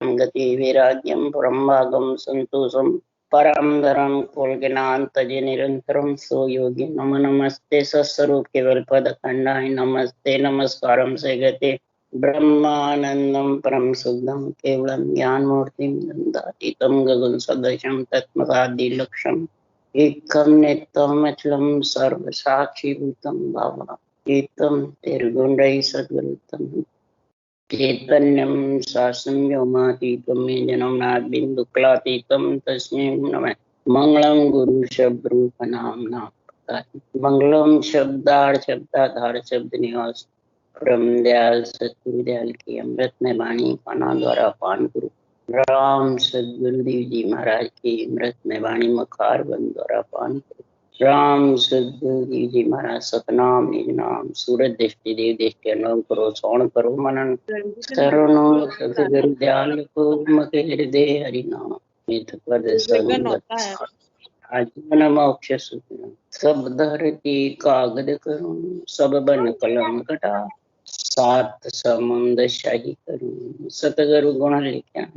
गति वैराग्यम परमभागम संतोषम परम धरम कोलज्ञान्तजे निरंतरम सो योगी नम नमस्ते सत्स्वरूप केवल पद खंडाय नमस्ते नमस्कारम से गते ब्रह्मानंदम परम शुद्धम केवलम ज्ञान मूर्तिम दंडातीतम गगन सदृशम तत्मदादिलक्षम एकम नित्यम अचलम सर्व साक्षी भूतम भावा एकम निर्गुणै सद्गुरुतम चैतन्यं शासनं व्योमातीतं जनं नाद्बिन्दुक्लातीतं तस्मै नमः। मंगलम गुरु शब्दरूप नाम मंगलम शब्दार्थ शब्दाधार शब्द निवास ब्रह्म दयाल सतगुरु दयाल की अमृत में वाणी पाना द्वारा पान गुरु राम सदगुरुदेव जी महाराज की अमृत में वाणी मुखार बंद द्वारा पान गुरु राम सदगुरु जी महाराज सतनाम निज नाम सूरज दृष्टि देव दृष्टि अनु करो श्रवण करो मनन शरणो सतगुरु दयाल को मते हृदय हरि नाम मित पद संगत आजीवन मोक्ष सुख सब धरती कागद करूं सब बन कलम कटा सात समुंद शाही करूं सतगुरु गुण लिख्या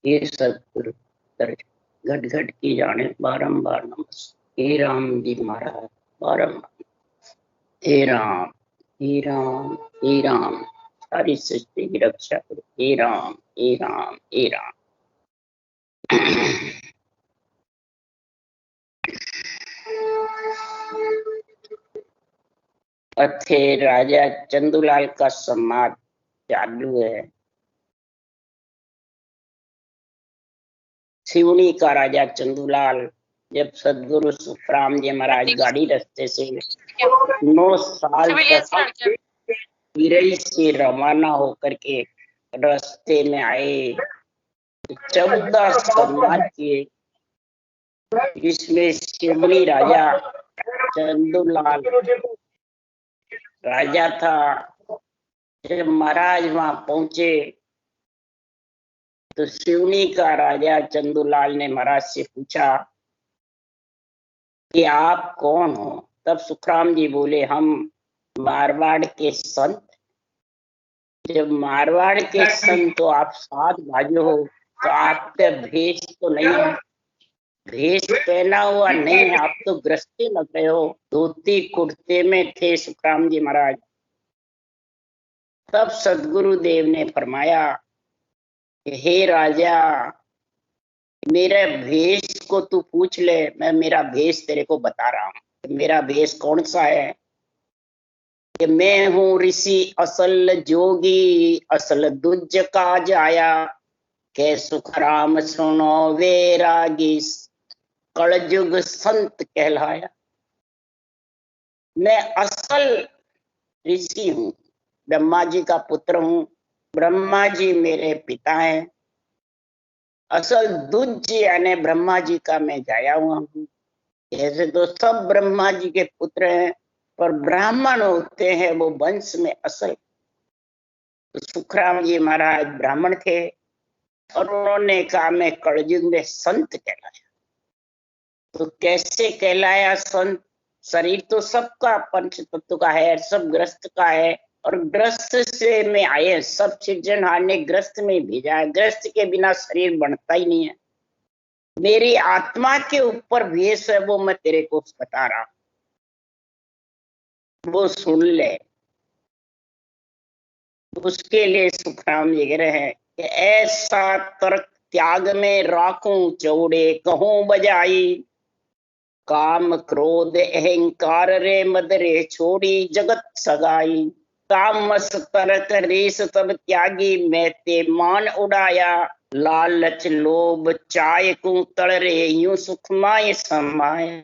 ये सतगुरु घट घट की जाने बारंबार नमस्ते। हे राम जी महाराज बारंबार हे राम हे राम हे राम सारी सृष्टि की रक्षा करो हे राम हे राम हे राम। अथे राजा चंदूलाल का संवाद चालू है। सिवनी का राजा चंदूलाल जब सदगुरु सुखराम जी महाराज गाड़ी रास्ते से 9 साल तक विरई से रवाना होकर के रास्ते में आए 14 संवाद किए। इसमें सिवनी राजा चंदूलाल राजा था। जब महाराज वहां पहुंचे तो सिवनी का राजा चंदूलाल ने महाराज से पूछा कि आप कौन हो। तब सुखराम जी बोले हम मारवाड़ के संत। जब मारवाड़ के संत तो आप 7 भाई हो तो आपका भेष तो नहीं है, भेष पहना हुआ नहीं है, आप तो ग्रस्ते लग रहे हो। धोती कुर्ते में थे सुखराम जी महाराज। तब सदगुरु देव ने फरमाया हे राजा मेरे भेष को तू पूछ ले, मैं मेरा भेष तेरे को बता रहा हूं। मेरा भेष कौन सा है कि मैं हूं ऋषि असल जोगी असल दुज का जाया के सुखराम सुनो वैरागी कलयुग संत कहलाया। मैं असल ऋषि हूं, ब्रह्मा जी का पुत्र हूं, ब्रह्मा जी मेरे पिता हैं। असल दुज यानी ब्रह्मा जी का मैं जाया हुआ हूं। ऐसे तो सब ब्रह्मा जी के पुत्र हैं पर ब्राह्मण होते हैं वो वंश में असल। तो सुखराम जी महाराज ब्राह्मण थे और उन्होंने कहा मैं कलयुग में संत कहलाया। तो कैसे कहलाया संत? शरीर तो सबका पंच तत्व का है, सब ग्रस्त का है और ग्रस्त से में आए, सब सृजनहार ने ग्रस्त में भेजा है। ग्रस्त के बिना शरीर बनता ही नहीं है। मेरी आत्मा के ऊपर भेष है वो मैं तेरे को बता रहा हूं, वो सुन ले। उसके लिए सुखराम जी कह रहे हैं कि ऐसा तर्क त्याग में राखूं चौड़े कहूं बजाई काम क्रोध अहंकार रे मद रे छोड़ी जगत सगाई तामस तरक रेस सब त्यागी मैं ते मान उड़ाया लालच लोभ चाय को तड़ रे यूं सुखमाय समाया।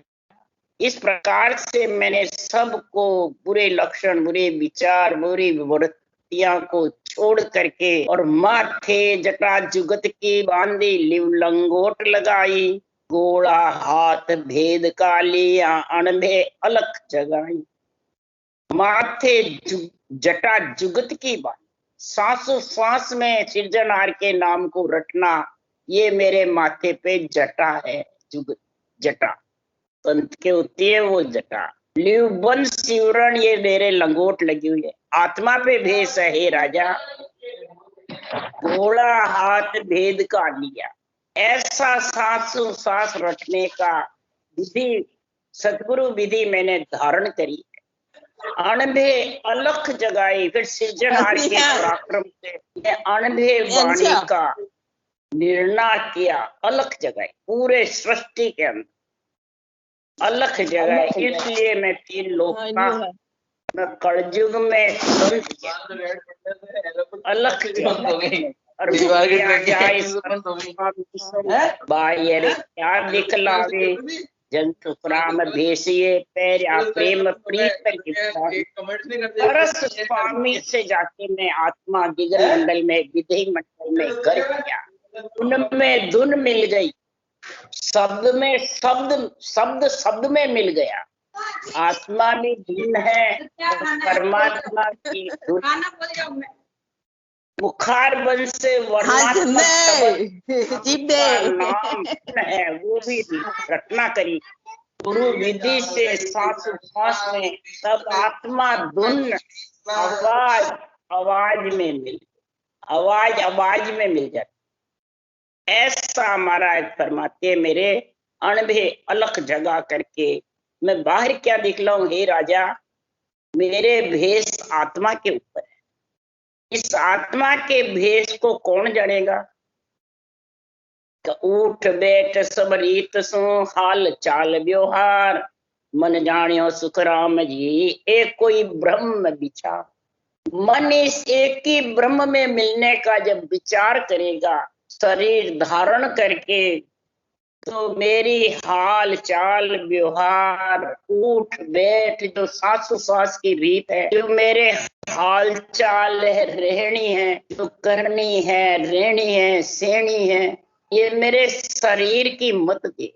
इस प्रकार से मैंने सबको बुरे लक्षण बुरे विचार बुरी वृत्तियां को छोड़ करके और माथे जटा जुगत की बांधी लिव लंगोट लगाई गोड़ा हाथ भेद का लिया अणभे अलख जगाई। माथे जटा जुगत की बात, सांसों सांस में सृजनहार के नाम को रटना, ये मेरे माथे पे जटा है। जुगत जटा संत के होती है वो जटा। लिवबन सिवरण ये मेरे लंगोट लगी हुई है। आत्मा पे भेष है हे राजा। थोड़ा हाथ भेद का लिया, ऐसा सांस रटने का विधि, सदगुरु विधि मैंने धारण करी। अणभे अलख जगाई, फिर सृजनहार के पराक्रम से अणभे वाणी का निर्णय किया, अलख जगाई पूरे सृष्टि के अंदर अलख जगाई। इसलिए मैं 3 लोक का, मैं कलयुग में अलख जगाई। और क्या दिखलावे जंतु राम भेषिए, पैरा प्रेम प्रीत तरस स्वामी से जाके मैं आत्मा दिगन मंडल में, विधि मंडल में घर किया। उनमें धुन मिल गई, शब्द में शब्द में मिल गया। आत्मा में धुन है, परमात्मा की धुन। बुखार बन से नाम है, वो भी रटना करी गुरु विधि से। सांस में तब आत्मा धुन आवाज में मिल, आवाज में मिल जाती। ऐसा महाराज फरमाते, मेरे अणभे अलख जगा करके मैं बाहर क्या दिखलाऊं हे राजा, मेरे भेष आत्मा के ऊपर है। इस आत्मा के भेष को कौन जानेगा? उठ बैठ सब रीत सो, हाल चाल व्यवहार, मन जानियो सुख राम जी, एक कोई ब्रह्म विचार। मन इस एक ही ब्रह्म में मिलने का जब विचार करेगा शरीर धारण करके, तो मेरी हाल चाल व्यवहार, उठ बैठ, जो सांस की रीत है, जो मेरे हाल चाल है, रहनी है, जो करनी है, रहनी है, सेनी है, ये मेरे शरीर की मत दे,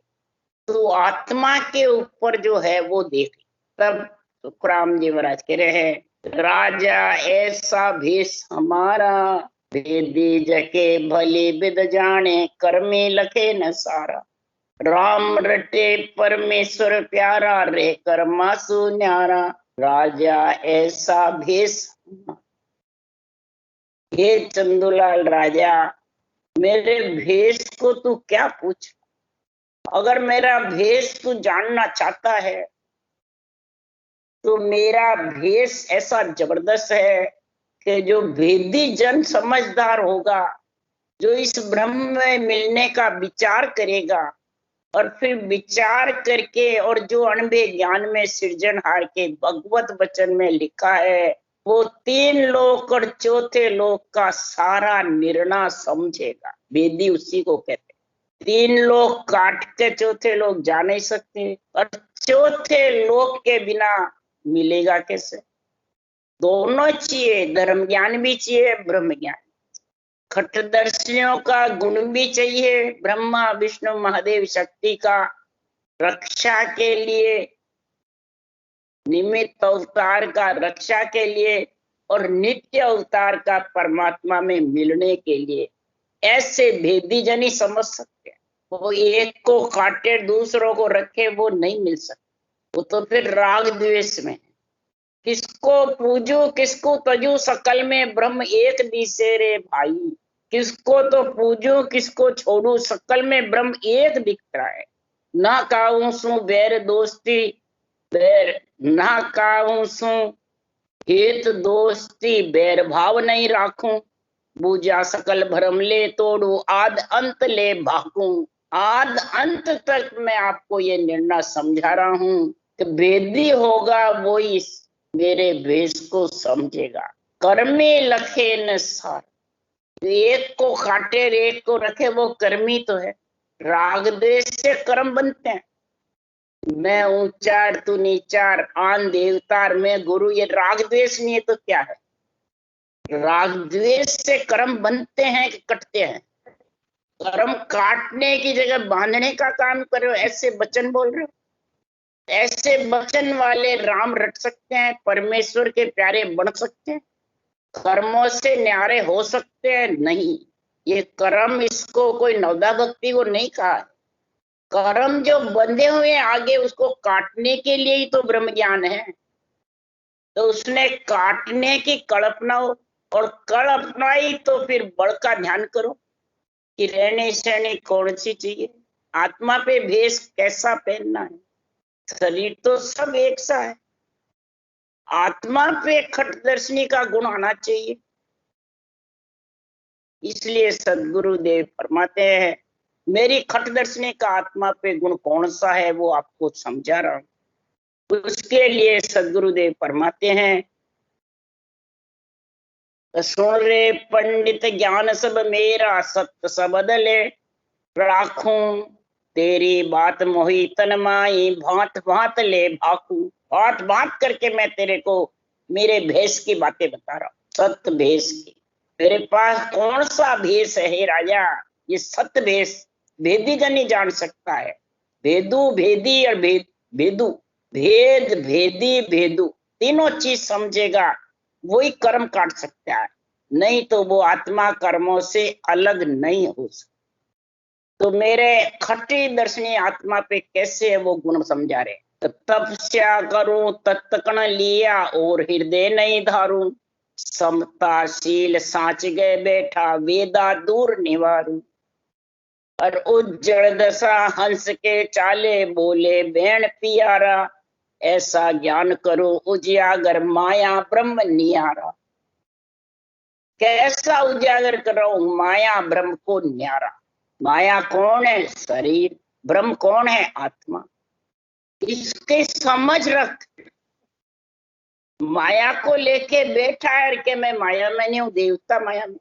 तो आत्मा के ऊपर जो है वो देख। तब सुखराम जी महाराज कह रहे हैं, राजा ऐसा भेष हमारा, भेदी जके भली विद जाने, कर्मी लखे न सारा। राम रटे परमेश्वर प्यारा, रे कर्मा सुन्यारा, राजा ऐसा भेष। हे चंदूलाल राजा, मेरे भेष को तू क्या पूछ? अगर मेरा भेष तू जानना चाहता है तो मेरा भेष ऐसा जबरदस्त है कि जो भेदी जन समझदार होगा, जो इस ब्रह्म में मिलने का विचार करेगा, और फिर विचार करके, और जो अणभे ज्ञान में सृजनहार के भगवत वचन में लिखा है, वो 3 लोक और चौथे लोक का सारा निर्णय समझेगा। वेदी उसी को कहते। 3 लोक काट के चौथे लोक जा नहीं सकते, और चौथे लोक के बिना मिलेगा कैसे? दोनों चाहिए, धर्म ज्ञान भी चाहिए, ब्रह्म ज्ञान। खटदर्शियों का गुण भी चाहिए, ब्रह्मा विष्णु महादेव शक्ति का रक्षा के लिए, निमित्त अवतार का रक्षा के लिए, और नित्य अवतार का परमात्मा में मिलने के लिए। ऐसे भेदी जन ही समझ सकते हैं। वो एक को काटे दूसरों को रखे, वो नहीं मिल सकता। वो तो फिर राग द्वेष में। किसको पूजू किसको तजू, सकल में ब्रह्म एक दिसे रे भाई। किसको तो पूजू किसको छोड़ू, सकल में ब्रह्म एक दिख रहा है। ना काहू सु बैर दोस्ती, बैर ना काहू सु हित दोस्ती, बैर भाव नहीं राखूं। बूझा सकल भरम ले तोड़ू, आद अंत ले भागूं। आद अंत तक मैं आपको ये निर्णय समझा रहा हूं कि वेदी होगा वो इस मेरे भेष को समझेगा। कर्मी लखे न सार, एक को काटे एक को रखे, वो कर्मी तो है। राग द्वेष से कर्म बनते हैं। मैं ऊंचार तू नीचार, आन देवतार मैं गुरु, ये राग द्वेष नहीं है तो क्या है? राग द्वेष से कर्म बनते हैं कि कटते हैं? कर्म काटने की जगह बांधने का काम कर रहे हो, ऐसे वचन बोल रहे हो। ऐसे वचन वाले राम रट सकते हैं, परमेश्वर के प्यारे बन सकते हैं, कर्मों से न्यारे हो सकते हैं? नहीं। ये कर्म, इसको कोई नवदा भक्ति को नहीं कहा है। कर्म जो बंधे हुए आगे, उसको काटने के लिए ही तो ब्रह्म ज्ञान है। तो उसने काटने की कल्पना, और कल अपनाई तो फिर बल का ध्यान करो कि रहने सहने कौन सी चाहिए, आत्मा पे भेष कैसा पहनना है। शरीर तो सब एक सा है, आत्मा पे खटदर्शनी का गुण आना चाहिए। इसलिए सदगुरुदेव फरमाते हैं मेरी खटदर्शनी का आत्मा पे गुण कौन सा है वो आपको समझा रहा हूं। उसके लिए सदगुरुदेव फरमाते हैं सुन रे पंडित ज्ञान सब मेरा, सत्य सबदले राखूं तेरी बात मोही तन माई, भांत भांत ले भाकू। भांत भांत करके मैं तेरे को मेरे भेष की बातें बता रहा हूँ, सत्य भेष की। मेरे पास कौन सा भेष है राजा, ये सत्य भेष भेदी जन ही जान सकता है। भेदू भेदी और भेदू, भेद भेदी भेदू तीनों चीज समझेगा वही कर्म काट सकता है, नहीं तो वो आत्मा कर्मों से अलग नहीं हो सकता। तो मेरे खट्टी दर्शनी आत्मा पे कैसे है वो गुण समझा रहे। तो तपस्या करूं तत्कण लिया और हृदय नहीं धारूं, समताशील साच गए बैठा वेदा दूर निवारू। और उज्जड़ दशा हंस के चाले बोले बैण पियारा, ऐसा ज्ञान करो उजियागर माया ब्रह्म नियारा। कैसा उजागर कर रहा हूं, माया ब्रह्म को न्यारा। माया कौन है, शरीर। ब्रह्म कौन है, आत्मा। इसके समझ रख। माया को लेके बैठा है कि मैं माया में नहीं हूं, देवता माया में।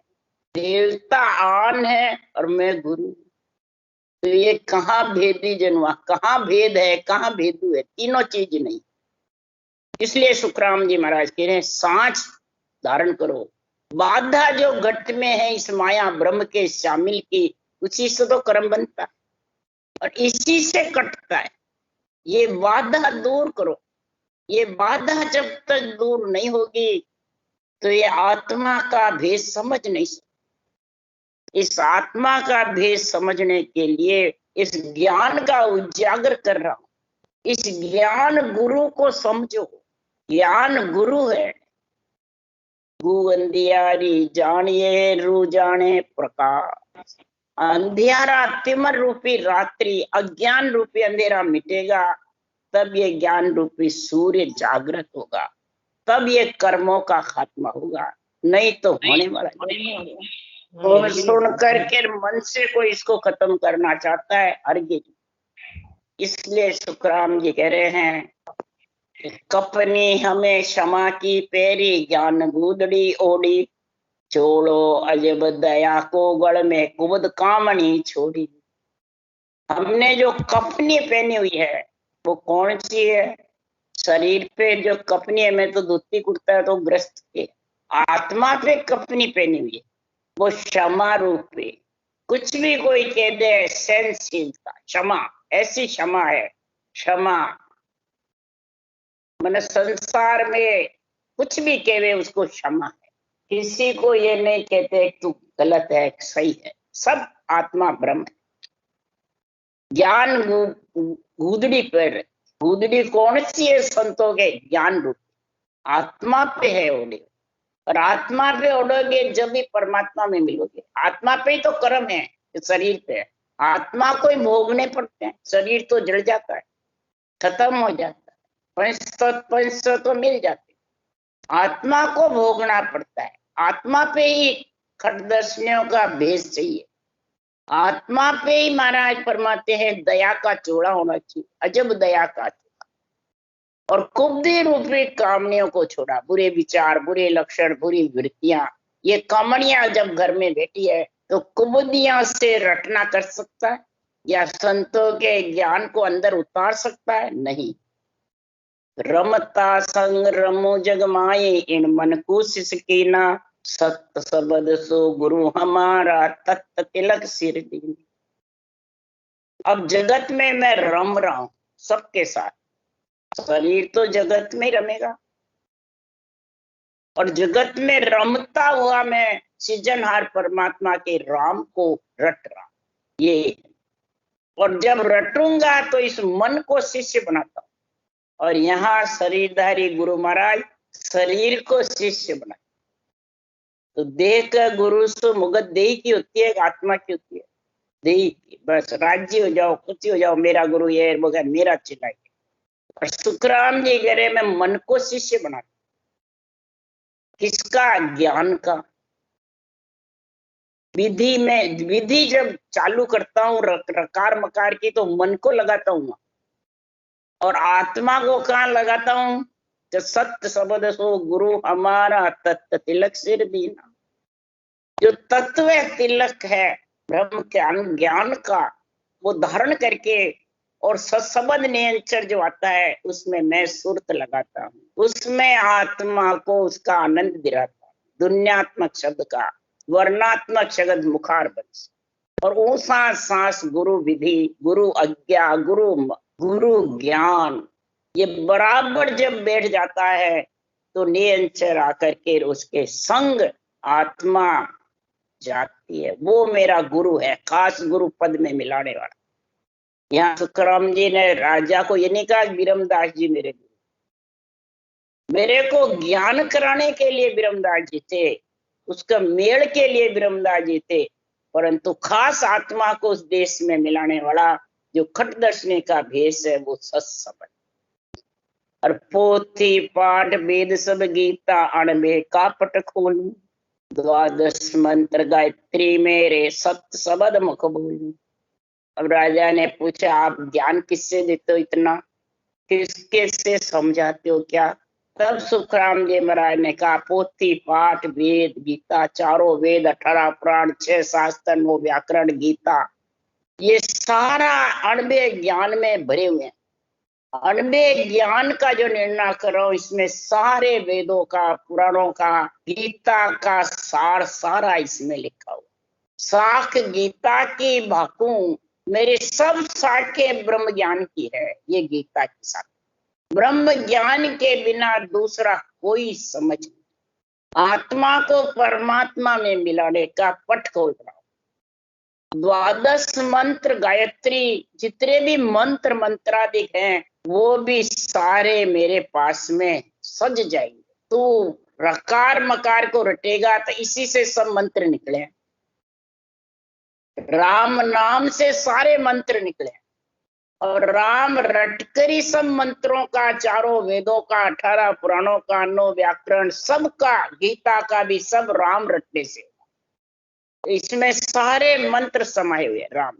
देवता आन है और मैं गुरु। तो ये कहाँ भेदी जनुआ, कहाँ भेद है, कहाँ भेदू है, तीनों चीज नहीं। इसलिए सुखराम जी महाराज कह रहे हैं सांच धारण करो। बाधा जो घट में है इस माया ब्रह्म के शामिल की, उसी से तो कर्म बनता है और इसी से कटता है। ये बाधा दूर करो। ये बाधा जब तक दूर नहीं होगी तो ये आत्मा का भेद समझ नहीं सकते। इस आत्मा का भेद समझने के लिए इस ज्ञान का उजागर कर रहा हूं। इस ज्ञान गुरु को समझो। ज्ञान गुरु है। गु अंधियारी जानिए रू जाने प्रकाश। अंधियारा तिमर रूपी रात्रि, अज्ञान रूपी अंधेरा मिटेगा, तब ये ज्ञान रूपी सूर्य जागृत होगा, तब ये कर्मों का खात्मा होगा, नहीं तो होने वाला नहीं। और सुन करके मन से कोई इसको खत्म करना चाहता है अर्घ्य। इसलिए सुखराम जी कह रहे हैं कपनी हमें क्षमा की पेरी, ज्ञान गूदड़ी ओढ़ी, छोड़ो अजब दया को गढ़ में कुबद कामनी छोड़ी। हमने जो कफनी पहनी हुई है वो कौन सी है, शरीर पे जो कफनी है, मैं तो धोती कुर्ता है तो ग्रस्त के। आत्मा पे कफनी पहनी हुई है वो क्षमा रूप पे। कुछ भी कोई कह दे सहनशील का क्षमा, ऐसी क्षमा है। क्षमा मैंने संसार में कुछ भी कहे उसको क्षमा है। किसी को ये नहीं कहते तू गलत है सही है, सब आत्मा ब्रह्म है। ज्ञान गूदड़ी पर, गूदड़ी कौन सी है, संतों के ज्ञान रूप आत्मा पे है ओढ़े। और आत्मा पे ओढ़ोगे जब भी परमात्मा में मिलोगे। आत्मा पे ही तो कर्म है, शरीर पे है। आत्मा को ही भोगने पड़ते हैं, शरीर तो जड़ जाता है, खत्म हो जाता है, पंच तो मिल जाते। आत्मा को भोगना पड़ता है। आत्मा पे ही खटदर्शनियों का भेष चाहिए। आत्मा पे ही महाराज फरमाते हैं दया का चोड़ा होना चाहिए, अजब दया का चोड़ा। और कुब्दी रूपी कामनियों को छोड़ा, बुरे विचार, बुरे लक्षण, बुरी वृत्तियां। ये कामनियां जब घर में बैठी है तो कुबुद्दियां से रटना कर सकता है या संतों के ज्ञान को अंदर उतार सकता है, नहीं। रमता संग रमो जग माए, इन मन को सिसकीना, सत्य सबद सो गुरु हमारा, तत्त तिलक सिर दीन। अब जगत में मैं रम रहा हूं सबके साथ। शरीर तो जगत में रमेगा और जगत में रमता हुआ मैं सृजनहार परमात्मा के राम को रट रहा ये। और जब रटूंगा तो इस मन को शिष्य बनाता हूं। और यहाँ शरीरधारी गुरु महाराज शरीर को शिष्य बनाए। तो देह का गुरु सो मुगत देह की होती है, आत्मा की होती है? देह की। बस राजी हो जाओ, खुशी हो जाओ, मेरा गुरु ये मगर मेरा चिल्लाइए। और सुखराम जी कह रहे मैं मन को शिष्य बना। किसका? ज्ञान का। विधि में विधि जब चालू करता हूँ रकार मकार की, तो मन को लगाता हूँ, और आत्मा को कहाँ लगाता हूँ? जो सत्य शब्द सो गुरु हमारा तत्व तिलक सिर दीना। जो तत्व तिलक है ब्रह्म ज्ञान ज्ञान का, वो धारण करके, और सत्सबद नियंत्रण जो आता है उसमें मैं सुरत लगाता हूँ, उसमें आत्मा को उसका आनंद दिलाता हूँ। दुन्यात्मक शब्द का वर्णात्मक शब्द मुखार बंस, और वो सांस सांस गुरु विधि, गुरु अज्ञा, गुरु ज्ञान, ये बराबर जब बैठ जाता है तो नियंत्रण आकर के उसके संग आत्मा जाती है। वो मेरा गुरु है, खास गुरु पद में मिलाने वाला। यहाँ सुखराम जी ने राजा को ये नहीं कहा बिरमदास जी मेरे गुरु, मेरे को ज्ञान कराने के लिए बिरमदास जी थे, उसका मेल के लिए बिरमदास जी थे, परंतु खास आत्मा को उस देश में मिलाने वाला जो खट दर्शनी का भेष है वो सत्सबद। और पोथी पाठ वेद सब गीता अणबे का पट खोलूं, द्वादश मंत्र गायत्री मेरे सत्य शब्द मुख बोलूं। अब राजा ने पूछा आप ज्ञान किससे देते हो इतना, किसके से समझाते हो क्या? तब सुखराम जी महाराज ने कहा पोथी पाठ वेद गीता, चारों वेद 18 पुराण 6 शास्त्र 9 व्याकरण गीता, ये सारा अणबे ज्ञान में भरे हुए हैं। अणबे ज्ञान का जो निर्णय कर रहा हूं, इसमें सारे वेदों का, पुराणों का, गीता का सार सारा इसमें लिखा हुआ। शाख गीता की भाकू मेरे सब शाखें ब्रह्म ज्ञान की है, ये गीता की शाख। ब्रह्म ज्ञान के बिना दूसरा कोई समझ नहीं। आत्मा को परमात्मा में मिलाने का पट खोल रहा हूं। द्वादश मंत्र गायत्री, जितने भी मंत्र मंत्राधिक हैं वो भी सारे मेरे पास में सज जाएंगे। तू रकार मकार को रटेगा तो इसी से सब मंत्र निकले। राम नाम से सारे मंत्र निकले, और राम रटकर ही सब मंत्रों का, चारों वेदों का, 18 पुराणों का, 9 व्याकरण सबका, गीता का भी सब राम रटने से। इसमें सारे मंत्र समाये हुए राम।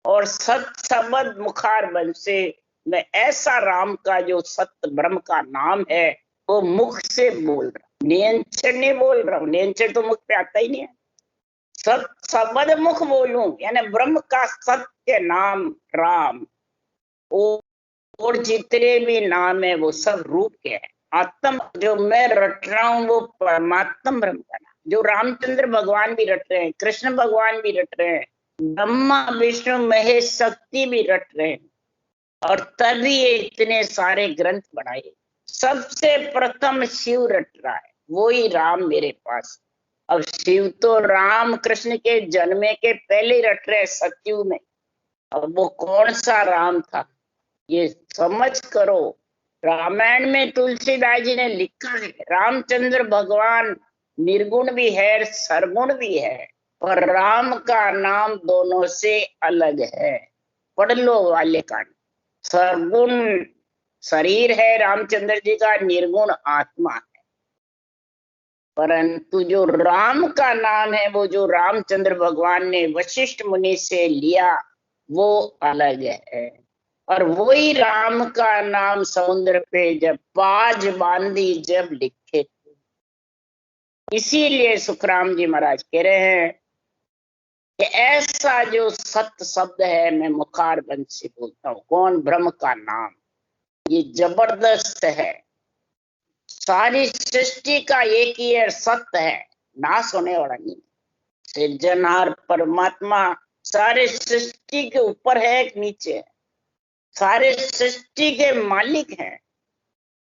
और सत्सबद मुखार बन से मैं ऐसा राम का जो सत्य ब्रह्म का नाम है वो मुख से बोल रहा हूं, नियंत्रण नहीं बोल रहा हूं। नियंत्रण तो मुख पे आता ही नहीं है। सत्सबद मुख बोलूं यानी ब्रह्म का सत्य नाम राम। और जितने भी नाम है वो सब रूप के हैं। आत्म जो मैं रट रहा हूं वो परमात्म ब्रह्म का नाम, जो रामचंद्र भगवान भी रट रहे हैं, कृष्ण भगवान भी रट रहे हैं, ब्रह्मा विष्णु महेश शक्ति भी रट रहे हैं, और तभी ये इतने सारे ग्रंथ बनाए। सबसे प्रथम शिव रट रहा है, वो ही राम मेरे पास। अब शिव तो राम कृष्ण के जन्मे के पहले ही रट रहे सतयुग में। अब वो कौन सा राम था ये समझ करो। रामायण में तुलसीदास जी ने लिखा है रामचंद्र भगवान निर्गुण भी है सरगुण भी है, पर राम का नाम दोनों से अलग है। पढ़ लो बाल्यकांड। सरगुण शरीर है रामचंद्र जी का, निर्गुण आत्मा है। परंतु जो राम का नाम है वो जो रामचंद्र भगवान ने वशिष्ठ मुनि से लिया वो अलग है। और वही राम का नाम समुद्र पे जब बाज बांधी जब लिखे थे। इसीलिए सुखराम जी महाराज कह रहे हैं कि ऐसा जो सत्य शब्द है मैं मुखार बंद से बोलता हूं। कौन? ब्रह्म का नाम। ये जबरदस्त है। सारी सृष्टि का एक ही है, सत्य है, नाश होने वाला नहीं। सृजनहार परमात्मा सारे सृष्टि के ऊपर है, एक नीचे है। सारे सृष्टि के मालिक हैं,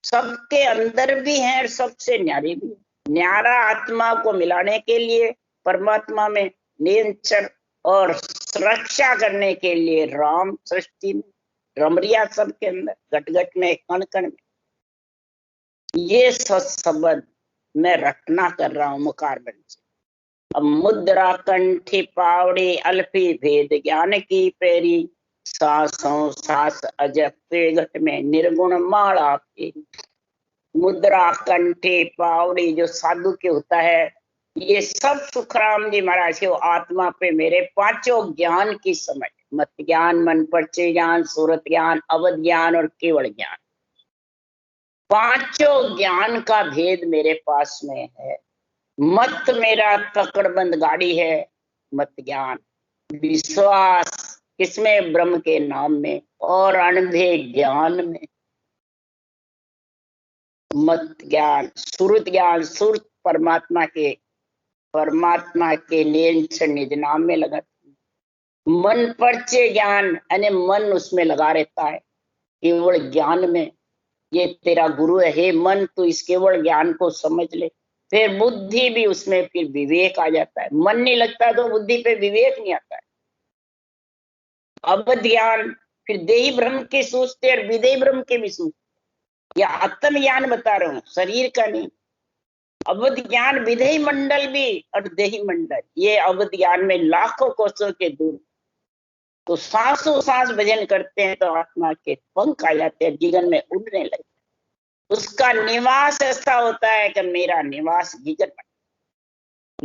सबके अंदर भी हैं और सबसे न्यारे भी। न्यारा आत्मा को मिलाने के लिए परमात्मा में नियंत्रण और सुरक्षा करने के लिए राम सृष्टि में रमरिया सबके अंदर, घट घट में, कण कण में। ये सत्सबद मैं रटना कर रहा हूं मुखार बंद से। अब मुद्रा कंठी पावड़ी अल्फी भेद ज्ञान की पेरी, सांसों सांस अजब पे घट में निर्गुण माला फेरी। मुद्रा कंठी पावड़ी जो साधु के होता है, ये सब सुखराम जी महाराज के आत्मा पे मेरे पांचों ज्ञान की समझ, मत ज्ञान, मन परिचय ज्ञान, सूरत ज्ञान, अवध ज्ञान और केवल ज्ञान, पांचों ज्ञान का भेद मेरे पास में है। मत मेरा तकड़बंद गाड़ी है, मत ज्ञान, विश्वास किसमें? ब्रह्म के नाम में और अनधे ज्ञान में। मत ज्ञान, सुरत ज्ञान, सुरत परमात्मा के लेन से निज नाम में लगा। मन परिचय ज्ञान, यानी मन उसमें लगा रहता है केवल ज्ञान में। ये तेरा गुरु है, हे मन तू इस केवल ज्ञान को समझ ले। फिर बुद्धि भी उसमें, फिर विवेक आ जाता है। मन नहीं लगता तो बुद्धि पे विवेक नहीं आता है। अवध ज्ञान, फिर देही ब्रह्म के सूझते और विदेही ब्रह्म के भी सूझते। या आत्म ज्ञान बता रहा हूं, शरीर का नहीं। अवध ज्ञान विदेही मंडल भी और देही मंडल, ये अवध ज्ञान में लाखों कोसों के दूर। तो सांसों सांस भजन करते हैं तो आत्मा के पंख आ जाते हैं, जीवन में उड़ने लगते। उसका निवास ऐसा होता है कि मेरा निवास गगन में,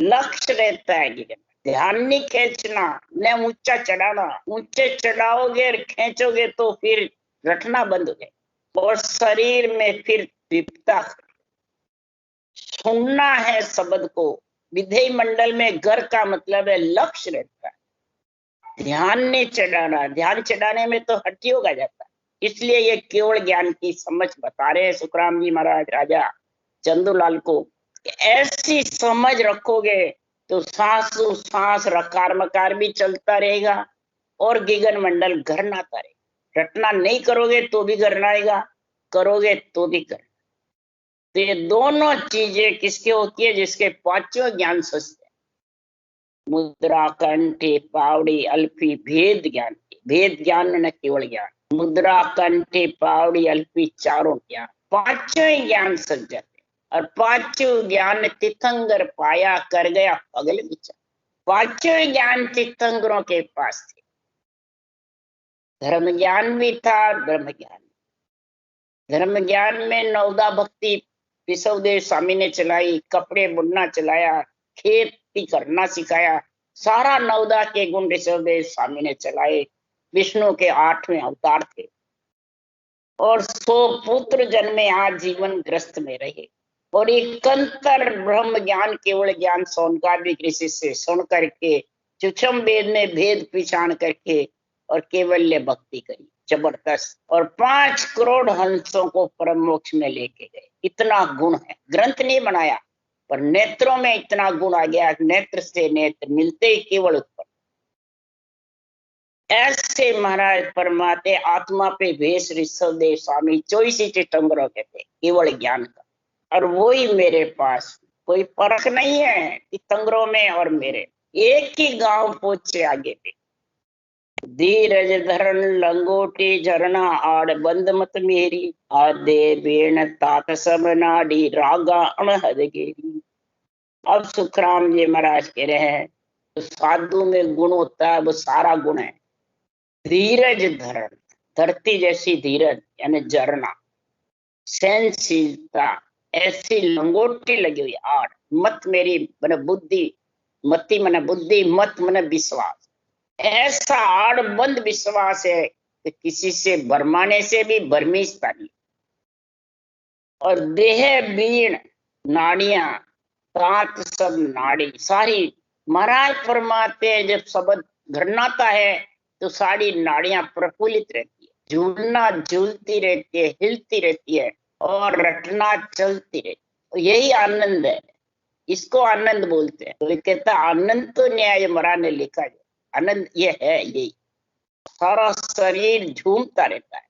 लक्ष्य रहता है गगन में। ध्यान नहीं खींचना, न ऊंचा चढ़ाना। ऊंचे चढ़ाओगे और खींचोगे तो फिर रटना बंद हो जाए और शरीर में फिर विपता। सुनना है शब्द को। विधेय मंडल में घर का मतलब है लक्ष्य रहता है। ध्यान नहीं चढ़ाना, ध्यान चढ़ाने में तो हठयोग आ जाता है। इसलिए ये केवल ज्ञान की समझ बता रहे हैं सुखराम जी महाराज राजा चंदूलाल को। ऐसी समझ रखोगे तो सांसों सांस रकार मकार भी चलता रहेगा और गगन मंडल घर नाता रहेगा। रटना नहीं करोगे तो भी घर आएगा, करोगे तो भी घर। तो ये दोनों चीजें किसके होती है? जिसके पांचों ज्ञान सस्ते। मुद्रा कंठी पावड़ी अल्फी भेद ज्ञान, भेद ज्ञान न केवल ज्ञान। मुद्रा कंठी पावड़ी अल्फी चारों ज्ञान, पांचों ज्ञान सज जाते। और पांचों ज्ञान तीर्थंकर पाया कर गया अगले विचार। पांचों ज्ञान तीर्थंकरों के पास थे। धर्म ज्ञान भी था, ब्रह्म ज्ञान। धर्म ज्ञान में नवदा भक्ति विश्वदेव स्वामी ने चलाई, कपड़े बुनना चलाया, खेती करना सिखाया। सारा नवदा के गुण ऋषभदेव स्वामी ने चलाए। विष्णु के 8वें अवतार थे और 100 पुत्र जन्मे, आज जीवन ग्रस्त में रहे। और एकंतर ब्रह्म ज्ञान केवल ज्ञान सौनकादिक ऋषि से सुन करके सूक्ष्म वेद में भेद पहचान करके और केवल्य भक्ति करी जबरदस्त। और 5 करोड़ हंसों को परम मोक्ष में लेके गए। इतना गुण है, ग्रंथ नहीं बनाया पर नेत्रों में इतना गुण आ गया। नेत्र से नेत्र मिलते ही केवल उत्पन्न। ऐसे महाराज परमात्मा आत्मा पे भेष ऋषभदेव स्वामी 24 तीर्थंकरों के थे केवल ज्ञान का। और वही मेरे पास, कोई फर्क नहीं है तीर्थंकरों में और मेरे, एक ही गांव पहुंचे आगे भी। धीरज धरण लंगोटी झरना आड़ बंद मत मेरी, आदे बेण तात सब नाडी रागा अणहद गेरी। अब सुखराम जी महाराज कह रहे हैं तो साधु में गुण होता है, वो सारा गुण है। धीरज धरण, धरती जैसी धीरज यानी झरना, सहनशीलता, ऐसी लंगोटी लगी हुई आड़। मत मेरी मन बुद्धि, मति मन बुद्धि, मत मन विश्वास। ऐसा आड़बंद विश्वास है कि किसी से भरमाने से भी भरमीजता नहीं। और देह बीण नाड़ियां तात सब नाड़ी, सारी महाराज परमात्मा जब शब्द घरनाता है तो सारी नाड़ियां प्रफुल्लित रहती है, झूलना झूलती रहती है, हिलती रहती है और रटना चलती रहती है। यही आनंद है, इसको आनंद बोलते हैं। तो कहता आनंद तो न्याय मरा ने लिखा है, आनंद ये है, यही सारा शरीर झूमता रहता है।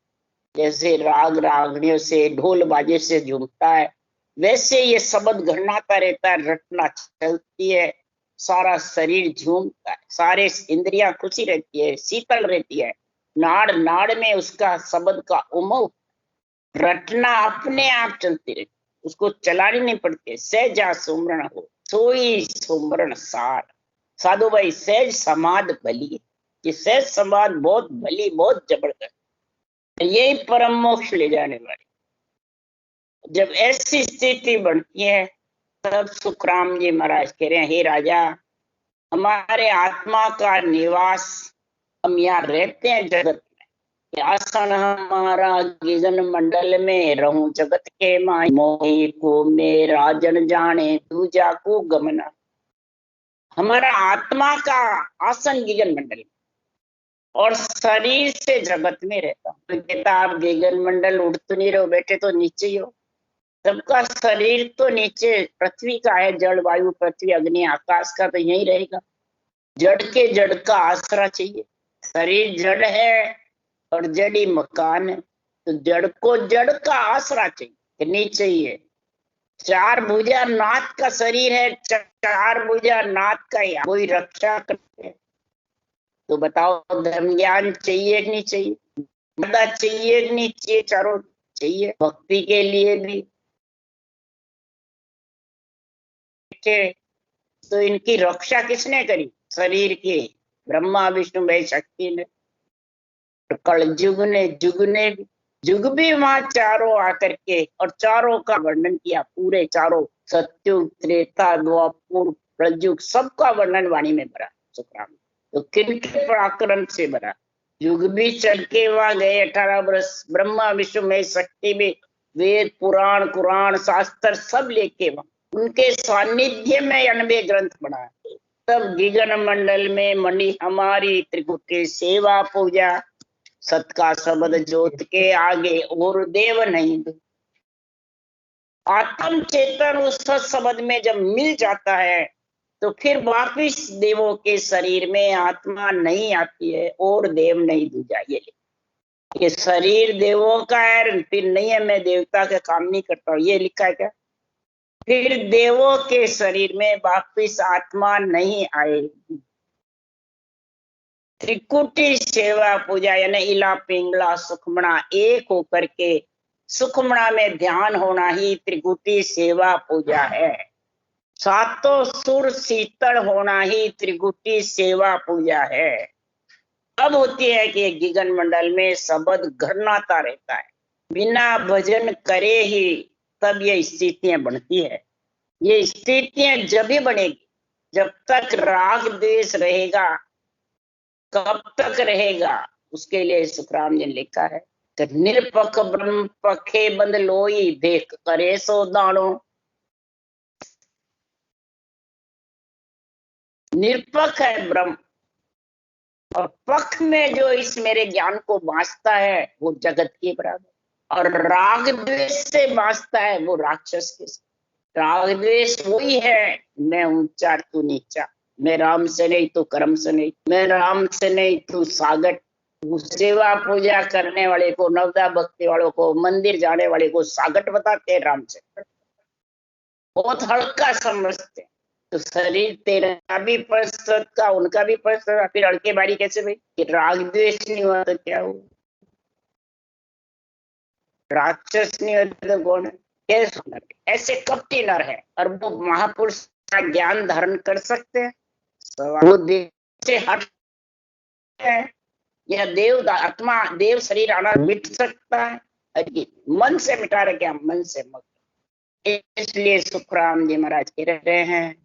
जैसे राग रागनियों से ढोल बाजे से झूमता है, वैसे ये शब्द घरनाता रहता है, रटना चलती है, सारा शरीर झूमता है, सारे इंद्रियां खुशी रहती है, शीतल रहती है। नाड़ नाड़ में उसका शब्द का उमंग, रटना अपने आप चलती रहती। उसको चलानी नहीं पड़ती। सहजा सुमरण हो सोई सुमरण सार। साधु भाई सहज समाध भली, ये सहज समाध बहुत भली, बहुत जबरदस्त, यही परम मोक्ष ले जाने वाली। जब ऐसी स्थिति बनती है तब सुखराम जी महाराज कह रहे हैं, हे राजा, हमारे आत्मा का निवास, हम यहाँ रहते हैं जगत में, आसन हमारा गगन मंडल में, रहूं जगत के माय, मोहि को में राजन जाने दूजा को गमना। हमारा आत्मा का आसन गगन मंडल में और शरीर से जगत में रहता हूँ। तो कहता आप गगन मंडल उड़ तो नहीं रहो, बैठे तो नीचे ही हो। सबका शरीर तो नीचे पृथ्वी का है, जल वायु पृथ्वी अग्नि आकाश का तो यही रहेगा। जड़ के जड़ का आसरा चाहिए। शरीर जड़ है और जड़ी मकान है, तो जड़ को जड़ का आसरा चाहिए, नीचे ही है। चार भुजा नाथ का शरीर है, चार भुजा नाथ का ही कोई रक्षा करते हैं। तो बताओ धर्म ज्ञान चाहिए कि नहीं चाहिए? मदा चाहिए कि नहीं चाहिए? चारों चाहिए। भक्ति के लिए भी तो इनकी रक्षा किसने करी? शरीर की ब्रह्मा विष्णु महेश शक्ति ने। कलयुग ने, जुग ने भी, जुग भी वहां चारों आकर के और चारों का वर्णन किया। पूरे चारों सत्युग त्रेता द्वापर प्रलयुग सबका वर्णन वाणी में भरा सुखराम। तो किनके पराक्रम से भरा? युग भी चल के वहां गए 18 वर्ष, ब्रह्मा विष्णु महेश शक्ति भी, वेद पुराण कुरान शास्त्र सब लेके वहां उनके सानिध्य में 90 ग्रंथ बना। तब गगन मंडल में मणि हमारी त्रिकुटी सेवा पूजा, सत का शब्द ज्योत के आगे और देव नहीं। आत्म चेतन उस शब्द में जब मिल जाता है तो फिर वापिस देवों के शरीर में आत्मा नहीं आती है और देव नहीं दूजा। ये शरीर देवों का है, फिर नहीं है मैं देवता का काम नहीं करता हूँ, ये लिखा है क्या? फिर देवों के शरीर में वापिस आत्मा नहीं आएगी। त्रिकुटी सेवा पूजा यानी इला पिंगला सुखमणा एक होकर के सुखमणा में ध्यान होना ही त्रिकुटी सेवा पूजा है। सातों सुर शीतल होना ही त्रिकुटी सेवा पूजा है। अब होती है कि गगन मंडल में शब्द घरनाता रहता है, बिना भजन करे ही तब ये स्थितियां बनती है। ये स्थितियां जब ही बनेगी जब तक राग द्वेष रहेगा। कब तक रहेगा? उसके लिए सुखराम ने लिखा है कि निरपख ब्रह्म पखे बंद लोई, देख करे सो दानो। निरपख है ब्रह्म और पख में जो इस मेरे ज्ञान को बांचता है वो जगत के बराबर, और राग द्वेष से बांचता है वो राक्षस के। राग द्वेष वही है, मैं ऊंचा तू नीचा, मैं राम से नहीं तो कर्म से नहीं, मैं राम से नहीं तू सागर। सेवा पूजा करने वाले को, नवदा भक्ति वालों को, मंदिर जाने वाले को सागट बताते हैं राम से, बहुत हल्का समझते हैं। तो शरीर तेरा भी परिश्रम का, उनका भी परिश्रम, फिर हल्के बारी कैसे भाई? कि राग द्वेष नहीं हुआ तो क्या हुआ? राक्षस नहीं होते तो कौन है? कैसे? ऐसे कपटी नर है और वो महापुरुष का ज्ञान धारण कर सकते हैं? वो देव से हट है या देव आत्मा देव शरीर आना मिट सकता है? मन से मिटा रहे क्या? मन से मत। इसलिए सुखराम जी महाराज कह रहे हैं,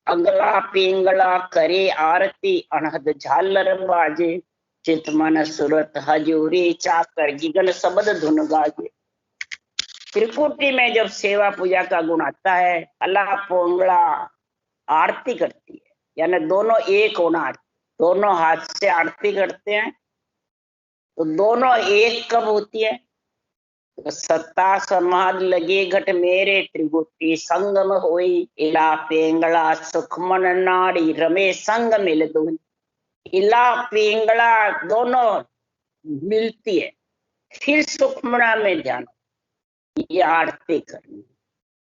अगला पिंगला करे आरती, अनहद झालर बाजे, चित मन सुरत हजूरी, चाकर गगन शब्द धुन गाजे। त्रिकुटी में जब सेवा पूजा का गुण आता है, अल्लाह पोंगला आरती करती है, यानी दोनों एक होना, दोनों हाथ से आरती करते हैं। तो दोनों एक कब होती है? तो सत्ता समाध लगे घट मेरे, त्रिकुटी संगम होई, इला पेंगला सुखमन नाड़ी, रमे संग मिल दो। इला पिंगला दोनों मिलती है, फिर सुखमना में ध्यान, ये आरती करनी।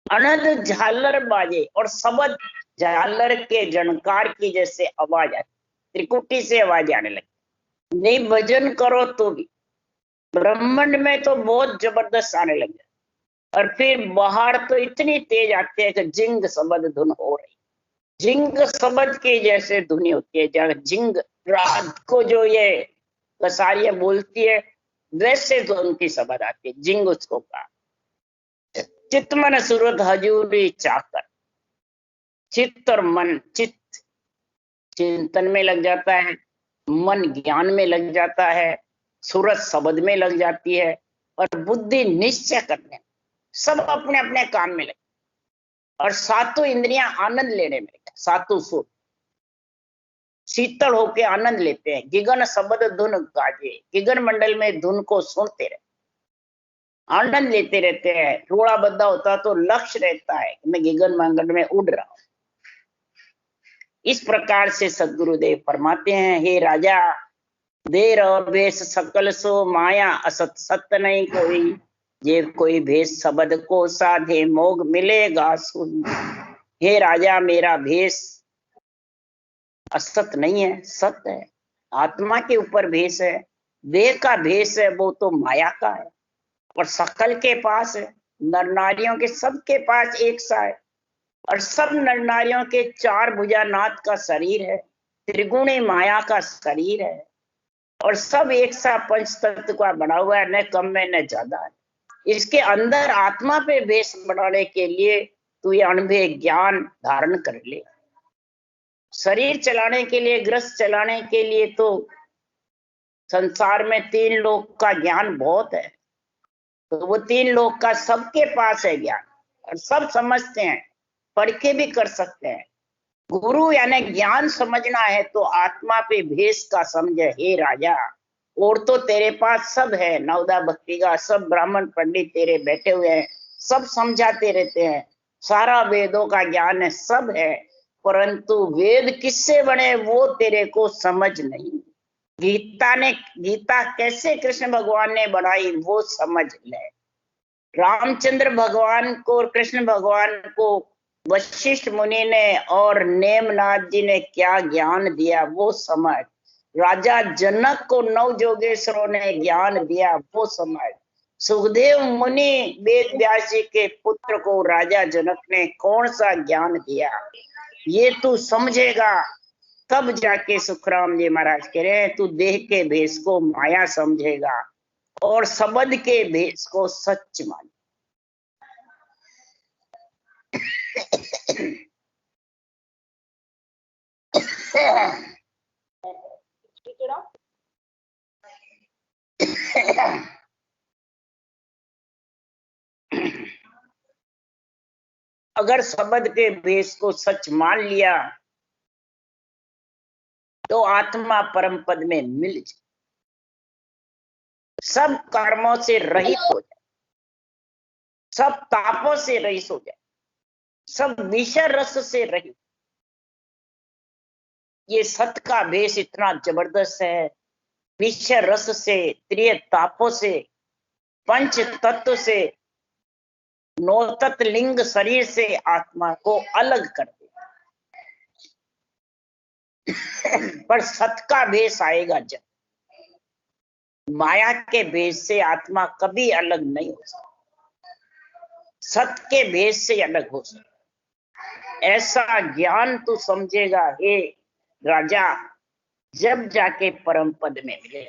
अनंत झालर बाजे और शब्द झालर के झनकार की जैसे आवाज आती, त्रिकुटी से आवाज आने लगी। नहीं भजन करो तो भी ब्रह्मांड में तो बहुत जबरदस्त आने लगे। और फिर बाहर तो इतनी तेज आती है कि जिंग शब्द धुन हो रही, जिंग शब्द की जैसे धुनी होती है, जहाँ जिंग रात को जो ये कसारियां बोलती है वैसे धुन की शब्द आती है, जिंग उसको कहा। चित्त मन सूरत हजूरी चाकर, चित्त और मन, चित्त चिंतन में लग जाता है, मन ज्ञान में लग जाता है, सूरत शब्द में लग जाती है, और बुद्धि निश्चय करने, सब अपने अपने काम में लगे, और सातों इंद्रियां आनंद लेने में लगे, सातों सुर शीतल होके आनंद लेते हैं। गिगन शब्द धुन गाजे, गिगन मंडल में धुन को सुनते रहते, आनंद लेते रहते हैं। रोड़ा बद्दा होता तो लक्ष्य रहता है कि मैं गिगन मंडल में उड़ रहा हूं। इस प्रकार से सदगुरुदेव फरमाते हैं, हे राजा, देर भेष सकल सो माया, असत सत्य नहीं कोई, जे कोई भेष शब्द को साधे, मोग मिलेगा सुन। हे राजा, मेरा भेष असत नहीं है, सत्य है। आत्मा के ऊपर भेष है, देह का भेष है वो तो माया का है, और सकल के पास है, नर नारियों के सबके पास एक सा है, और सब नर नारियों के चार भुजानाथ का शरीर है, त्रिगुणी माया का शरीर है, और सब एक सा पंच तत्व का बना हुआ है, न कम में न ज्यादा है। इसके अंदर आत्मा पे भेष बनाने के लिए तू ये अनुभव ज्ञान धारण कर ले। शरीर चलाने के लिए, ग्रस्त चलाने के लिए तो संसार में तीन लोक का ज्ञान बहुत है, तो वो तीन लोक का सबके पास है ज्ञान, और सब समझते हैं, पढ़ के भी कर सकते हैं। गुरु यानी ज्ञान समझना है तो आत्मा पे भेष का समझ। हे राजा, और तो तेरे पास सब है, नवदा भक्ति का सब ब्राह्मण पंडित तेरे बैठे हुए हैं, सब समझाते रहते हैं, सारा वेदों का ज्ञान है, सब है, परंतु वेद किससे बने वो तेरे को समझ नहीं। गीता कैसे कृष्ण भगवान ने बनाई वो समझ ले। रामचंद्र भगवान को और कृष्ण भगवान को वशिष्ठ मुनि ने और नेमनाथ जी ने क्या ज्ञान दिया वो समझ। राजा जनक को नव जोगेश्वरों ने ज्ञान दिया वो समझ। सुखदेव मुनि वेद व्यास जी के पुत्र को राजा जनक ने कौन सा ज्ञान दिया, ये तू समझेगा तब जाके सुखराम जी महाराज कह रहे हैं, तू देह के भेष को माया समझेगा और शब्द के भेष को सच मान। अगर शब्द के भेष को सच मान लिया तो आत्मा परम पद में मिल जाए, सब कर्मों से रहित हो जाए, सब तापों से रहित हो जाए, सब विषय रस से रहित। ये सत का भेष इतना जबरदस्त है, विषय रस से, त्रिय तापों से, पंच तत्व से, नौ तत्व लिंग शरीर से आत्मा को अलग कर दे। पर सत का भेष आएगा जब, माया के भेष से आत्मा कभी अलग नहीं हो सकता, सत के भेष से अलग हो सकता। ऐसा ज्ञान तू समझेगा हे राजा, जब जाके परम पद में मिले।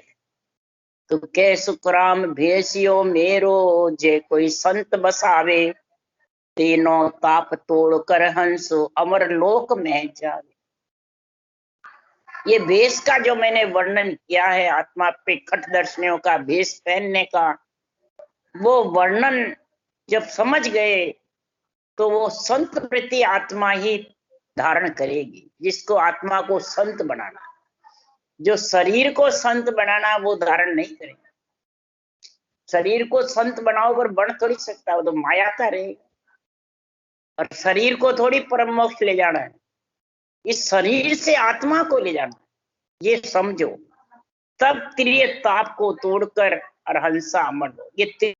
तो के सुखराम भेषियो मेरो, जे कोई संत बसावे, तीनों ताप तोड़ कर हंसो अमर लोक में जावे। ये भेष का जो मैंने वर्णन किया है, आत्मा पे खट दर्शनियों का भेष पहनने का, वो वर्णन जब समझ गए तो वो संत प्रति आत्मा ही धारण करेगी, जिसको आत्मा को संत बनाना। जो शरीर को संत बनाना वो धारण नहीं करेगा। शरीर को संत बनाओ पर बन थोड़ी सकता, वो तो माया का रहेगा। और शरीर को थोड़ी परम मोक्ष ले जाना है, इस शरीर से आत्मा को ले जाना, ये समझो। तब त्रिय ताप को तोड़कर अरहंसा अमर हो। ये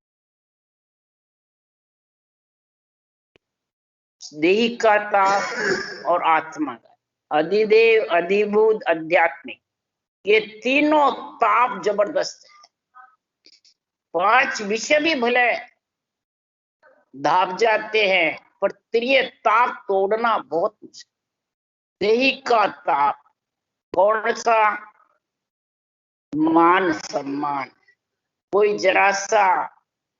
देही का ताप और आत्मा का, अधिदेव, अधिभूत, आध्यात्मिक, ये तीनों ताप जबरदस्त है। पांच विषय भी भले धाप जाते हैं, पर प्रिय ताप तोड़ना बहुत मुश्किल। देही का ताप कौन सा? मान सम्मान। कोई जरा सा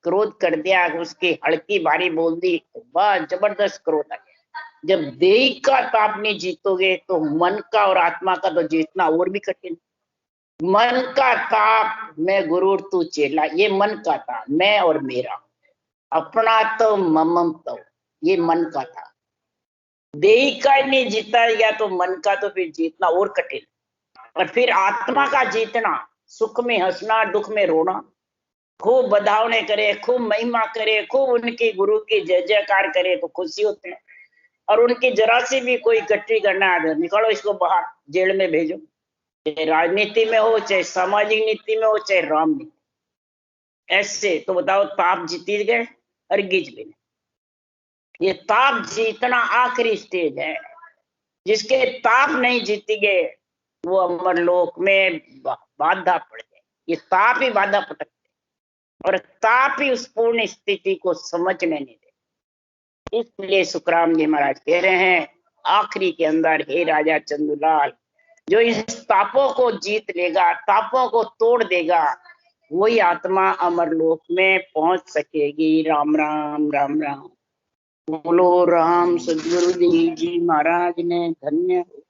क्रोध कर दिया, उसकी हल्की भारी बोल दी, वाह जबरदस्त क्रोध आ गया। जब देही का ताप नहीं जीतोगे तो मन का और आत्मा का तो जीतना और भी कठिन। मन का ताप, मैं गुरु तू चेला, ये मन का ताप, मैं और मेरा, अपना तो ममम तो, ये मन का था। देही का नहीं जीता गया तो मन का तो फिर जीतना और कठिन। और फिर आत्मा का जीतना, सुख में हंसना, दुख में रोना, खूब बधावने करे, खूब महिमा करे, खूब उनके गुरु की जय जयकार करे तो खुशी होते हैं। और उनकी जरा सी भी कोई इकट्ठी करना है, निकालो इसको बाहर, जेल में भेजो। चाहे राजनीति में हो, चाहे सामाजिक नीति में हो, चाहे राम नीति, ऐसे तो बताओ ताप जीत गए और गिज भी नहीं। ये ताप जीतना आखिरी स्टेज है। जिसके ताप नहीं जीत गए वो अमरलोक में बाधा पड़ गए। ये ताप ही बाधा पटकते और ताप ही उस पूर्ण स्थिति को समझने नहीं दे। इसलिए सुखराम जी महाराज कह रहे हैं आखिरी के अंदर, हे राजा चंदूलाल, जो इस तापों को जीत लेगा, तापों को तोड़ देगा, वही आत्मा अमरलोक में पहुंच सकेगी। राम राम राम राम। बोलो राम सदगुरु देव जी महाराज ने धन्य हो।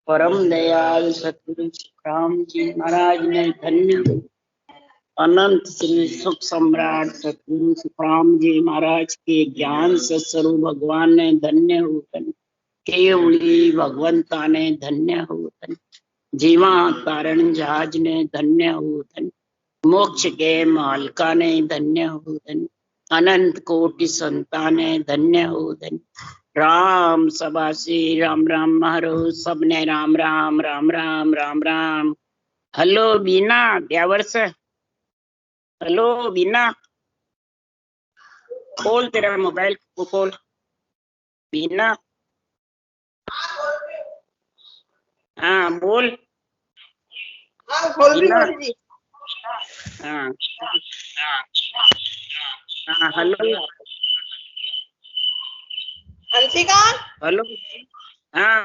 परम दयाल सतगुरु सुखराम जी महाराज ने धन्य हो। अनंत श्री सुख सम्राट सतगुरु सुखराम जी महाराज के ज्ञान सत्स्वरूप भगवान ने धन्य हो। केवली भगवंता ने धन्य हो। जीवा तारण जहाज ने धन्य हो। मोक्ष के मालका ने धन्य हो। अनंत कोटि संताने धन्य हो। राम सबासी राम राम मारो सबने राम राम राम राम राम राम। हेलो बीना ब्यावर्स, हेलो बीना, खोल तेरा मोबाइल को खोल बीना। हाँ बोल। खोल दी बीना। गुरु जी। हाँ हाँ हेलो अंशिका। हेलो। हाँ